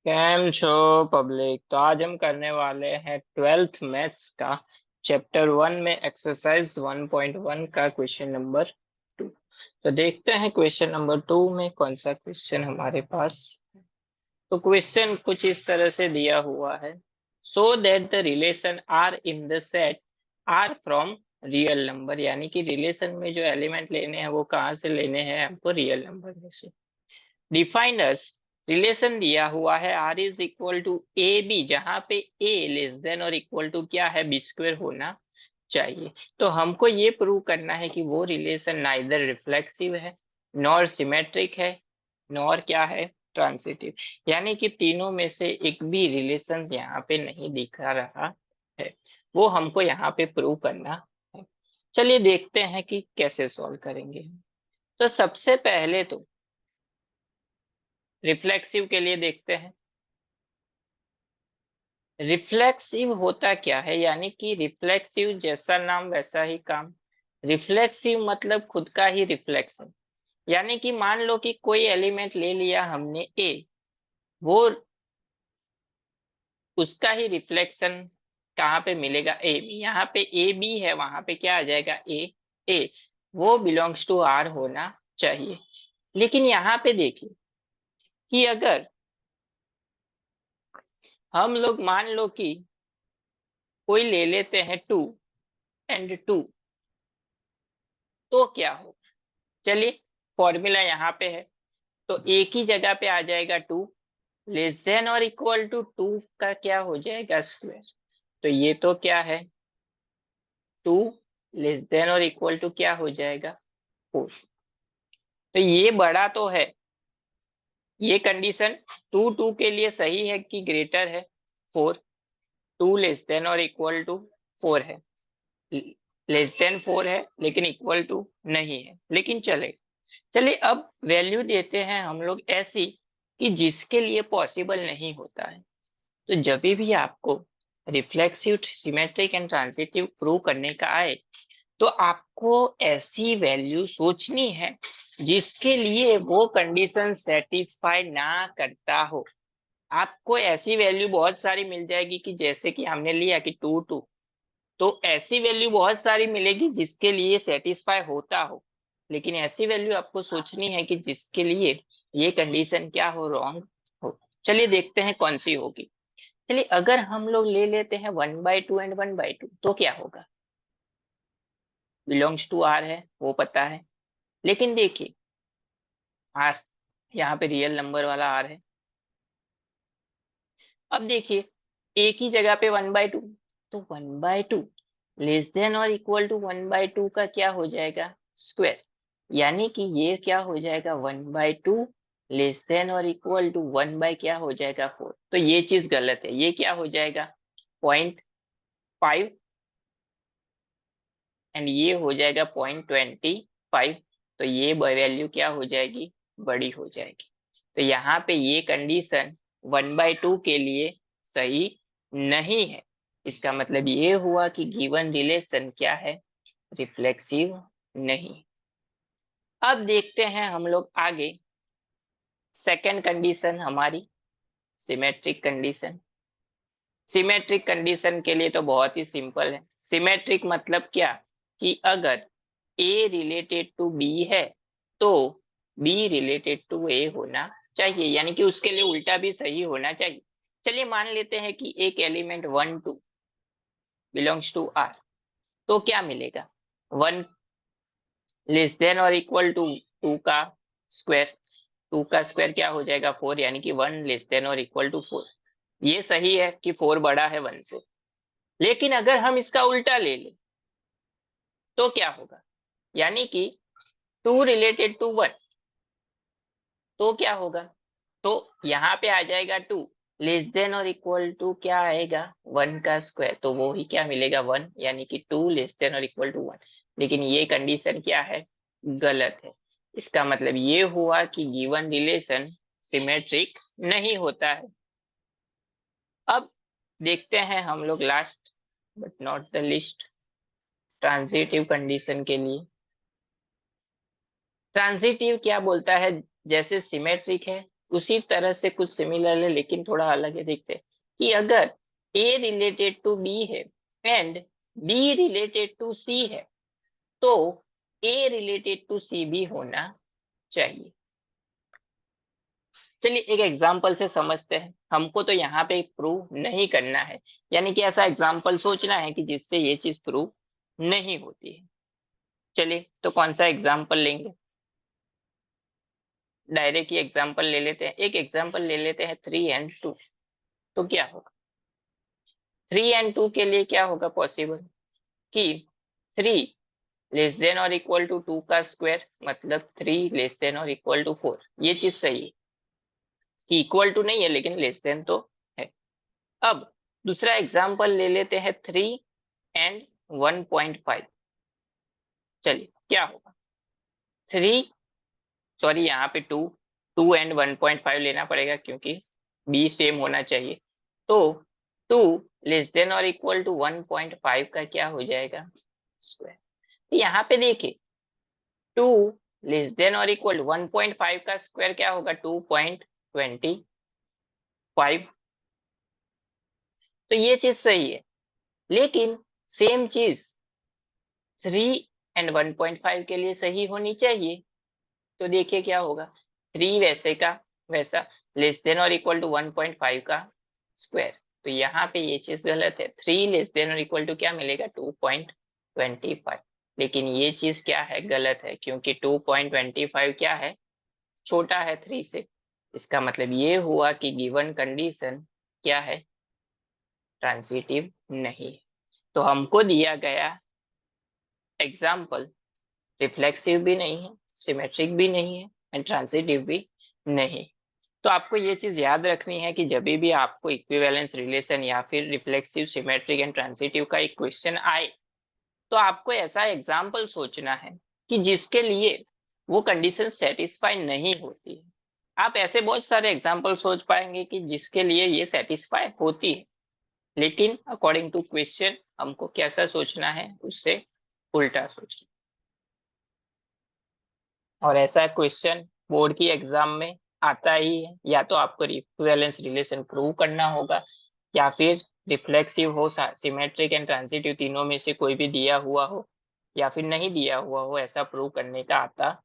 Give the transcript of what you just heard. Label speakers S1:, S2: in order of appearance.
S1: Cam छो public. तो आज हम करने वाले हैं 12th मैथ्स का चैप्टर 1 में एक्सरसाइज 1.1 का क्वेश्चन नंबर 2। तो देखते हैं क्वेश्चन नंबर 2 में कौन सा क्वेश्चन हमारे पास। तो क्वेश्चन कुछ इस तरह से दिया हुआ है। So that the relation R in the set R from real number, यानी कि रिलेशन में जो एलिमेंट लेने हैं वो कहाँ से लेने हैं हमको, रियल नंबर में से। डिफाइनर्स रिलेशन दिया हुआ है R is equal to a b, जहां पे ए लेस देन और इक्वल टू क्या है, बी स्क्वेयर होना चाहिए। तो हमको ये प्रूव करना है कि वो रिलेशन नाइदर रिफ्लेक्सिव है, नॉर सिमेट्रिक है, नॉर क्या है, ट्रांसिटिव। यानी कि तीनों में से एक भी रिलेशन यहाँ पे नहीं दिखा रहा है, वो हमको यहाँ पे प्रूव करना है। चलिए देखते हैं कि कैसे सॉल्व करेंगे। तो सबसे पहले तो रिफ्लेक्सिव के लिए देखते हैं। रिफ्लेक्सिव होता क्या है, यानी कि रिफ्लेक्सिव जैसा नाम वैसा ही काम। रिफ्लेक्सिव मतलब खुद का ही रिफ्लेक्शन। यानी कि मान लो कि कोई एलिमेंट ले लिया हमने ए, वो उसका ही रिफ्लेक्शन कहाँ पे मिलेगा, ए में। यहाँ पे ए बी है, वहां पे क्या आ जाएगा, ए ए। वो बिलोंग्स टू आर होना चाहिए। लेकिन यहाँ पे देखिए कि अगर हम लोग मान लो कि कोई ले लेते हैं 2 and 2, तो क्या हो। चलिए, फॉर्मूला यहाँ पे है। तो एक ही जगह पे आ जाएगा 2, लेस देन और इक्वल टू 2 का क्या हो जाएगा, स्क्वायर। तो ये तो क्या है, 2 लेस देन और इक्वल टू क्या हो जाएगा, 4। तो ये बड़ा तो है, ये कंडीशन 2 के लिए सही है कि ग्रेटर है 4। 2 लेस देन और इक्वल टू 4 है, लेस देन 4 है लेकिन इक्वल टू नहीं है, लेकिन चले। चलिए अब वैल्यू देते हैं हम लोग ऐसी कि जिसके लिए पॉसिबल नहीं होता है। तो जब भी आपको reflexive, symmetric and transitive prove करने का आए, तो आपको ऐसी वैल्यू सोचनी है जिसके लिए वो कंडीशन सेटिस्फाई ना करता हो। आपको ऐसी वैल्यू बहुत सारी मिल जाएगी कि जैसे कि हमने लिया कि 2 2, तो ऐसी वैल्यू बहुत सारी मिलेगी जिसके लिए सेटिस्फाई होता हो। लेकिन ऐसी वैल्यू आपको सोचनी है कि जिसके लिए ये कंडीशन क्या हो, रॉन्ग हो। चलिए देखते हैं कौन सी होगी। चलिए अगर हम लोग ले लेते हैं 1/2 एंड 1/2, तो क्या होगा, बिलोंग्स टू आर है वो पता है। लेकिन देखिए आर, यहाँ पे रियल नंबर वाला आर है। अब देखिए एक ही जगह पे 1/2, तो 1/2 लेस देन और इक्वल टू 1/2 का क्या हो जाएगा, स्क्वायर। यानी कि ये क्या हो जाएगा, 1/2 लेस देन और इक्वल टू 1 क्या हो जाएगा, 4। तो ये चीज गलत है, ये क्या हो जाएगा, 0.5, एंड ये हो जाएगा 0.25। तो ये वैल्यू क्या हो जाएगी, बड़ी हो जाएगी। तो यहाँ पे ये कंडीशन 1/2 के लिए सही नहीं है। इसका मतलब ये हुआ कि गिवन रिलेशन क्या है, रिफ्लेक्सिव नहीं। अब देखते हैं हम लोग आगे। सेकेंड कंडीशन हमारी सिमेट्रिक कंडीशन। सिमेट्रिक कंडीशन के लिए तो बहुत ही सिंपल है। सिमेट्रिक मतलब क्या, कि अगर ए रिलेटेड टू बी है तो बी रिलेटेड टू ए होना चाहिए, यानी कि उसके लिए उल्टा भी सही होना चाहिए। चलिए मान लेते हैं कि एक एलिमेंट 1 2 बिलोंग्स टू आर, तो क्या मिलेगा, 1 लेस देन और इक्वल टू 2 का स्क्वायर। 2 का स्क्वायर क्या हो जाएगा, 4, यानी कि 1 लेस देन और इक्वल टू 4। ये सही है कि 4 बड़ा है 1 से। लेकिन अगर हम इसका उल्टा ले लें तो क्या होगा, यानी कि 2 रिलेटेड टू 1, तो क्या होगा, तो यहाँ पे आ जाएगा 2 लेस देन और इक्वल टू क्या आएगा, 1 का स्क्वायर। तो वो ही क्या मिलेगा, 1, यानी कि 2 लेस देन और इक्वल टू 1। लेकिन ये कंडीशन क्या है, गलत है। इसका मतलब ये हुआ कि गिवन रिलेशन सिमेट्रिक नहीं होता है। अब देखते हैं हम लोग last but not the list, transitive condition के लिए। ट्रांजिटिव क्या बोलता है, जैसे सिमेट्रिक है उसी तरह से कुछ सिमिलर है लेकिन थोड़ा अलग है। देखते हैं कि अगर ए रिलेटेड टू बी है एंड बी रिलेटेड टू सी है तो ए रिलेटेड टू सी भी होना चाहिए। चलिए एक एग्जाम्पल से समझते हैं। हमको तो यहाँ पे प्रूव नहीं करना है, यानी कि ऐसा एग्जाम्पल सोचना है कि जिससे ये चीज प्रूव नहीं होती है। चलिए तो कौन सा एग्जाम्पल लेंगे? डायरेक्ट ही एग्जाम्पल ले लेते हैं। एक एग्जाम्पल ले लेते हैं 3 and 2। तो क्या होगा? 3 and 2 के लिए क्या होगा पॉसिबल कि 3 < <2 का स्क्वायर मतलब 3 < <4। ये चीज सही है कि इक्वल टू नहीं है लेकिन लेस देन तो है। अब दूसरा एग्जाम्पल ले लेते हैं 3 and 1.5। चलिए क्या होगा? 3 यहाँ पे 2 and 1.5 लेना पड़ेगा क्योंकि बी सेम होना चाहिए। तो 2 < <1 का क्या हो जाएगा? स्क्वायर। यहाँ पे देखिए 2 < <1 का स्क्वायर क्या होगा? 2.25। तो ये चीज सही है लेकिन सेम चीज 3 and 1.5 के लिए सही होनी चाहिए। तो देखिए क्या होगा? 3 वैसे का वैसा < <1 का स्क्वायर। तो यहाँ पे ये चीज गलत है। 3 < < क्या मिलेगा? 2.25। लेकिन ये चीज क्या है? गलत है क्योंकि 2.25 क्या है? छोटा है 3 से। इसका मतलब ये हुआ कि गिवन कंडीशन क्या है? ट्रांजिटिव नहीं है। तो हमको दिया गया एग्जाम्पल रिफ्लेक्सिव भी नहीं है, सिमेट्रिक भी नहीं है एंड ट्रांजिटिव भी नहीं। तो आपको ये चीज याद रखनी है कि जब भी आपको इक्विवेलेंस रिलेशन या फिर रिफ्लेक्सिव, सिमेट्रिक एंड ट्रांजिटिव का एक क्वेश्चन आए तो आपको ऐसा एग्जाम्पल सोचना है कि जिसके लिए वो कंडीशन सेटिस्फाई नहीं होती है। आप ऐसे बहुत सारे एग्जाम्पल सोच पाएंगे कि जिसके लिए ये सेटिस्फाई होती है, लेकिन अकॉर्डिंग टू क्वेश्चन हमको कैसा सोचना है? उससे उल्टा सोचना। और ऐसा क्वेश्चन बोर्ड की एग्जाम में आता ही है। या तो आपको इक्विवेलेंस रिलेशन प्रूव करना होगा या फिर रिफ्लेक्सिव हो, सिमेट्रिक एंड ट्रांजिटिव, तीनों में से कोई भी दिया हुआ हो या फिर नहीं दिया हुआ हो, ऐसा प्रूव करने का आता